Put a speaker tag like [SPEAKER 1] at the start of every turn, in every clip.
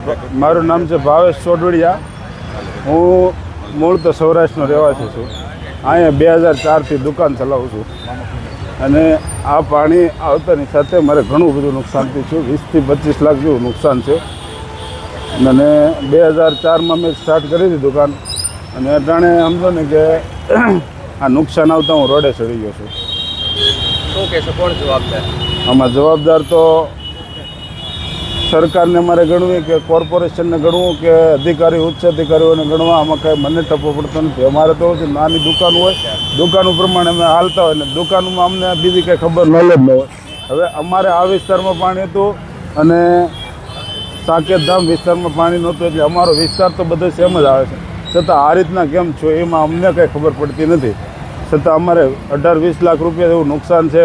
[SPEAKER 1] મારું નામ છે ભાવેશ ચોડવડિયા. હું મૂળ તો સૌરાષ્ટ્રનો રહેવાસી છું. અહીંયા 2004થી દુકાન ચલાવું છું અને આ પાણી આવતાની સાથે મારે ઘણું બધું નુકસાન થયું છે. 20 થી 25 લાખ જેવું નુકસાન છે. અને 2004માં મેં સ્ટાર્ટ કરી હતી દુકાન અને અટાણે સમજો ને કે આ નુકસાન આવતા હું રોડે ચડી ગયો છું.
[SPEAKER 2] શું કહેશો, કોણ જવાબદાર?
[SPEAKER 1] આમાં જવાબદાર તો સરકારને મારે ગણવી કે કોર્પોરેશનને ગણવું કે અધિકારી ઉચ્ચ અધિકારીઓને ગણવા. આમાં કાંઈ મને ટપો પડતો નથી. અમારે તો છે નાની દુકાન હોય, દુકાનો પ્રમાણે અમે હાલતા હોય ને દુકાનમાં અમને બીજી કંઈ ખબર નોલેજ ન હોય. હવે અમારે આ વિસ્તારમાં પાણી હતું અને સાકેતધામ વિસ્તારમાં પાણી નહોતું, એટલે અમારો વિસ્તાર તો બધો સેમ જ આવે છે. છતાં આ રીતના કેમ છો એમાં અમને કંઈ ખબર પડતી નથી. છતાં અમારે 18-20 લાખ રૂપિયા એવું નુકસાન છે.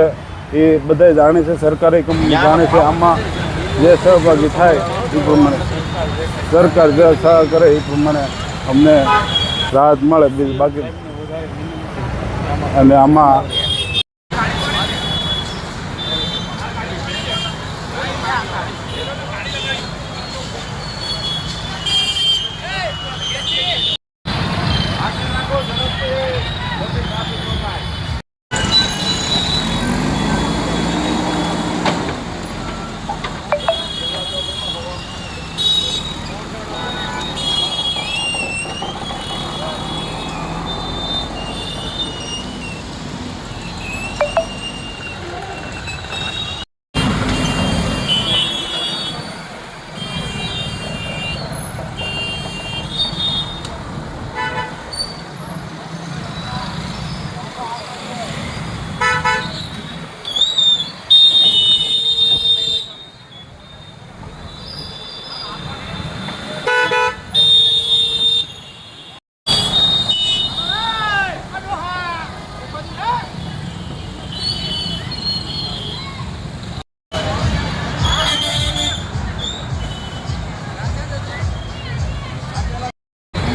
[SPEAKER 1] એ બધા જાણે છે, સરકારી કંપની જાણે છે. આમાં જે સહભાગી થાય એ પ્રમાણે સરકાર જે સહાય કરે એ પ્રમાણે અમને રાહત મળે, બીજું બાકી. અને આમાં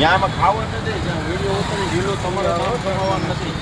[SPEAKER 2] ન્યામાં ખાવા નથી, વિડીયો ઉતરી ગયેલો તમારે કમાવાનું નથી.